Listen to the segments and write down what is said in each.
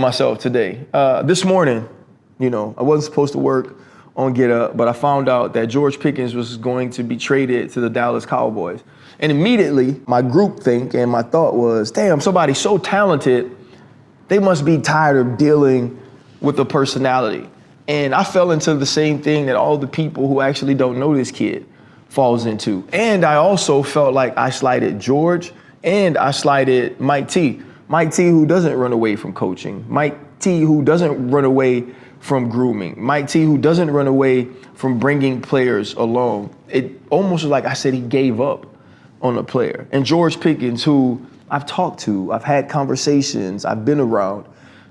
myself today. This morning, I wasn't supposed to work on Get Up, but I found out that George Pickens was going to be traded to the Dallas Cowboys. And immediately, my group think and my thought was, damn, somebody so talented, they must be tired of dealing with the personality. And I fell into the same thing that all the people who actually don't know this kid falls into. And I also felt like I slighted George and I slighted Mike T. Mike T, who doesn't run away from coaching. Mike T, who doesn't run away from grooming. Mike T, who doesn't run away from bringing players along. It almost was like I said he gave up on a player. And George Pickens, who I've talked to, I've had conversations, I've been around,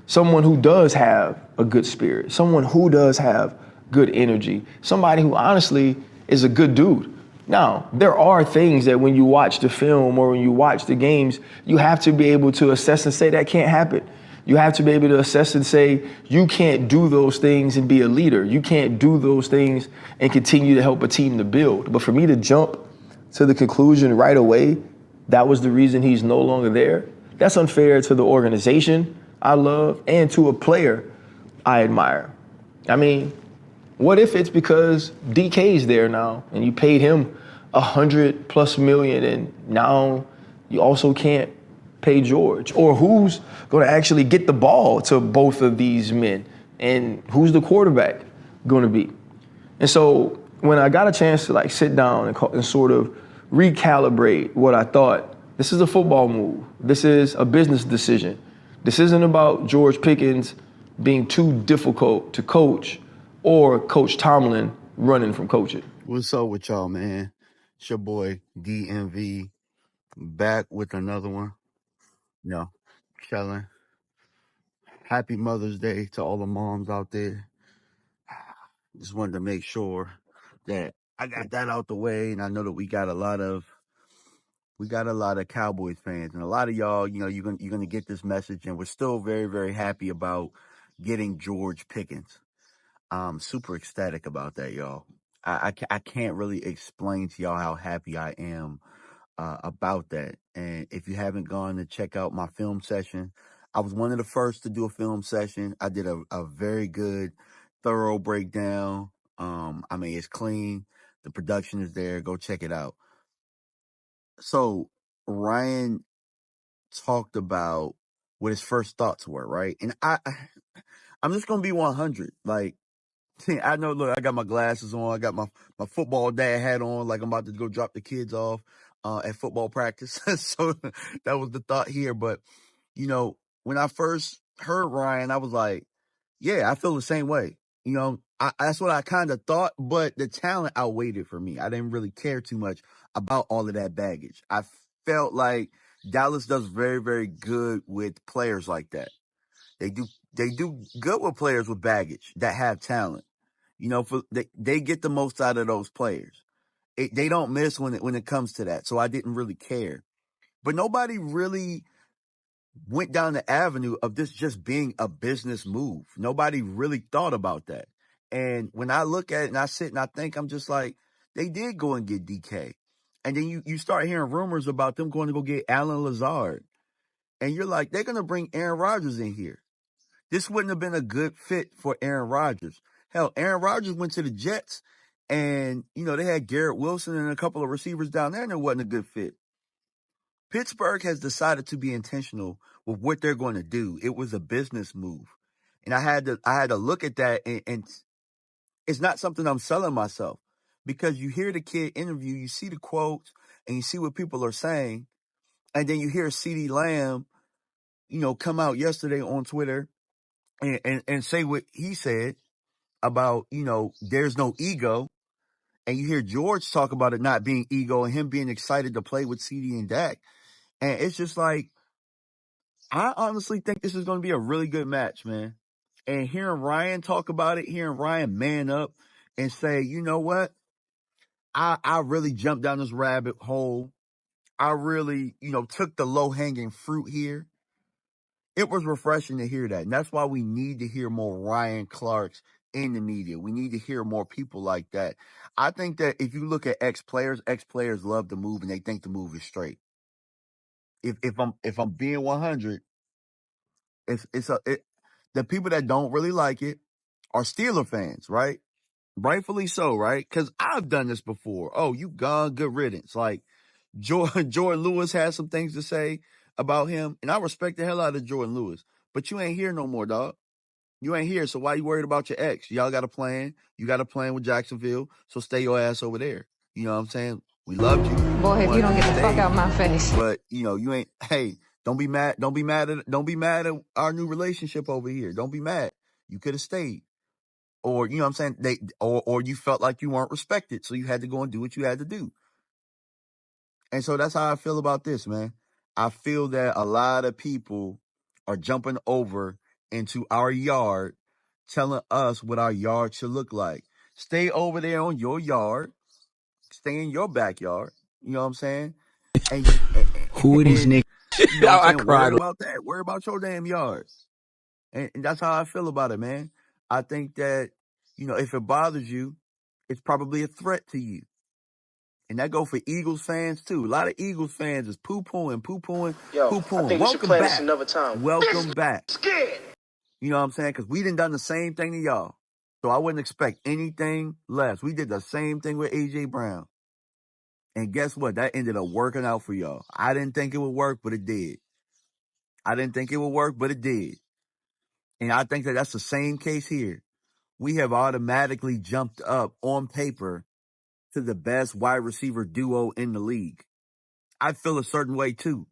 someone who does have a good spirit, someone who does have good energy, somebody who honestly is a good dude. Now, there are things that when you watch the film or when you watch the games, you have to be able to assess and say that can't happen. You have to be able to assess and say you can't do those things and be a leader. You can't do those things and continue to help a team to build. But for me to jump to the conclusion right away, that was the reason he's no longer there, that's unfair to the organization I love and to a player I admire. I mean, what if it's because DK's there now and you paid him $100+ million and now you also can't pay George? Or who's going to actually get the ball to both of these men? And who's the quarterback going to be? And so when I got a chance to sit down and sort of recalibrate what I thought, this is a football move. This is a business decision. This isn't about George Pickens being too difficult to coach or Coach Tomlin running from coaching. What's up with y'all, man? It's your boy DMV back with another one. Chilling. Happy Mother's Day to all the moms out there. Just wanted to make sure that I got that out the way, and I know that we got a lot of Cowboys fans, and a lot of y'all, you're gonna get this message, and we're still very, very happy about getting George Pickens. I'm super ecstatic about that, y'all. I can't really explain to y'all how happy I am about that. And if you haven't gone to check out my film session, I was one of the first to do a film session. I did a very good, thorough breakdown. It's clean. The production is there. Go check it out. So Ryan talked about what his first thoughts were, right? And I'm just gonna be 100. I know, look, I got my glasses on. I got my football dad hat on, like I'm about to go drop the kids off at football practice. So that was the thought here. But, when I first heard Ryan, I was like, yeah, I feel the same way. That's what I kind of thought, but the talent outweighed it for me. I didn't really care too much about all of that baggage. I felt like Dallas does very, very good with players like that. They do good with players with baggage that have talent. They get the most out of those players. They don't miss when it comes to that. So I didn't really care. But nobody really went down the avenue of this just being a business move. Nobody really thought about that. And when I look at it and I sit and I think, I'm just like, they did go and get DK. And then you start hearing rumors about them going to go get Alan Lazard. And you're like, they're going to bring Aaron Rodgers in here. This wouldn't have been a good fit for Aaron Rodgers. Hell, Aaron Rodgers went to the Jets and, they had Garrett Wilson and a couple of receivers down there and it wasn't a good fit. Pittsburgh has decided to be intentional with what they're going to do. It was a business move. And I had to look at that and it's not something I'm selling myself because you hear the kid interview, you see the quotes and you see what people are saying. And then you hear CeeDee Lamb, come out yesterday on Twitter and say what he said about, there's no ego. And you hear George talk about it not being ego and him being excited to play with CD and Dak. And it's just like, I honestly think this is going to be a really good match, man. And hearing Ryan talk about it, hearing Ryan man up and say, you know what? I really jumped down this rabbit hole. I really, took the low hanging fruit here. It was refreshing to hear that. And that's why we need to hear more Ryan Clarks in the media. We need to hear more people like that. I think that if you look at ex-players love the move and they think the move is straight. If I'm being 100, The people that don't really like it are Steeler fans, right? Rightfully so, right? Because I've done this before. Oh, you gone, good riddance. Like Jordan Lewis has some things to say about him, and I respect the hell out of Jordan Lewis. But you ain't here no more, dog. You ain't here, so why you worried about your ex? Y'all got a plan. You got a plan with Jacksonville, so stay your ass over there. You know what I'm saying? We loved you. Boy, if you don't get the fuck out my face. But you ain't. Hey, don't be mad. Don't be mad at our new relationship over here. Don't be mad. You could have stayed. Or, you know what I'm saying? Or you felt like you weren't respected, so you had to go and do what you had to do. And so that's how I feel about this, man. I feel that a lot of people are jumping over into our yard, telling us what our yard should look like. Stay over there on your yard. Stay in your backyard. You know what I'm saying? And Who are these niggas? you know what I'm I saying? cried. Worry about that. Worry about your damn yard. And that's how I feel about it, man. I think that, if it bothers you, it's probably a threat to you. And that go for Eagles fans too. A lot of Eagles fans is poo-pooing. Yo, I think we should Welcome plan this back. another time. Welcome back. Scared. You know what I'm saying? Because we done the same thing to y'all. So I wouldn't expect anything less. We did the same thing with A.J. Brown. And guess what? That ended up working out for y'all. I didn't think it would work, but it did. I didn't think it would work, but it did. And I think that that's the same case here. We have automatically jumped up on paper to the best wide receiver duo in the league. I feel a certain way too.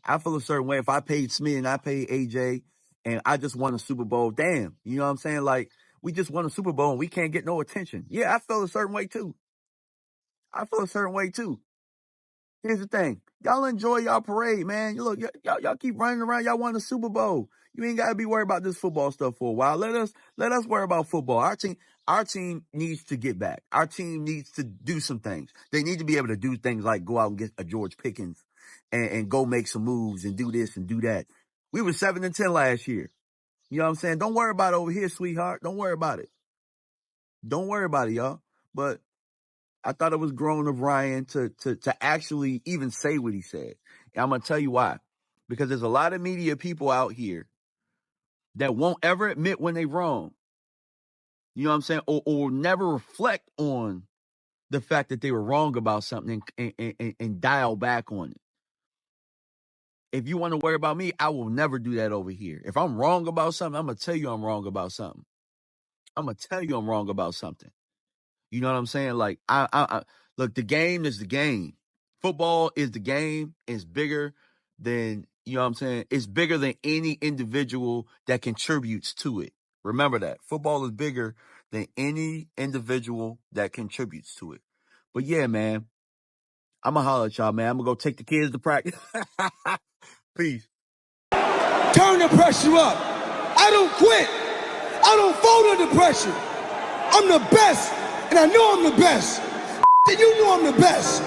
I feel a certain way if I paid Smith and I paid AJ and I just won a Super Bowl. Damn, you know what I'm saying? Like, we just won a Super Bowl and we can't get no attention. Yeah, I feel a certain way too. Here's the thing. Y'all enjoy y'all parade, man. Look, y'all keep running around. Y'all won the Super Bowl. You ain't gotta be worried about this football stuff for a while. Let us worry about football. Our team needs to get back. Our team needs to do some things. They need to be able to do things like go out and get a George Pickens and go make some moves and do this and do that. We were 7-10 last year. You know what I'm saying? Don't worry about it over here, sweetheart. Don't worry about it. Don't worry about it, y'all. But I thought it was grown of Ryan to actually even say what he said. And I'm going to tell you why. Because there's a lot of media people out here that won't ever admit when they're wrong. You know what I'm saying? Or never reflect on the fact that they were wrong about something and dial back on it. If you want to worry about me, I will never do that over here. If I'm wrong about something, I'm going to tell you I'm wrong about something. I'm going to tell you I'm wrong about something. You know what I'm saying? Like, I look, the game is the game. Football is the game. It's bigger than, you know what I'm saying? It's bigger than any individual that contributes to it. Remember that. Football is bigger than any individual that contributes to it. But yeah, man, I'm going to holler at y'all, man. I'm going to go take the kids to practice. Peace. Turn the pressure up. I don't quit. I don't fold under pressure. I'm the best, and I know I'm the best. And you know I'm the best.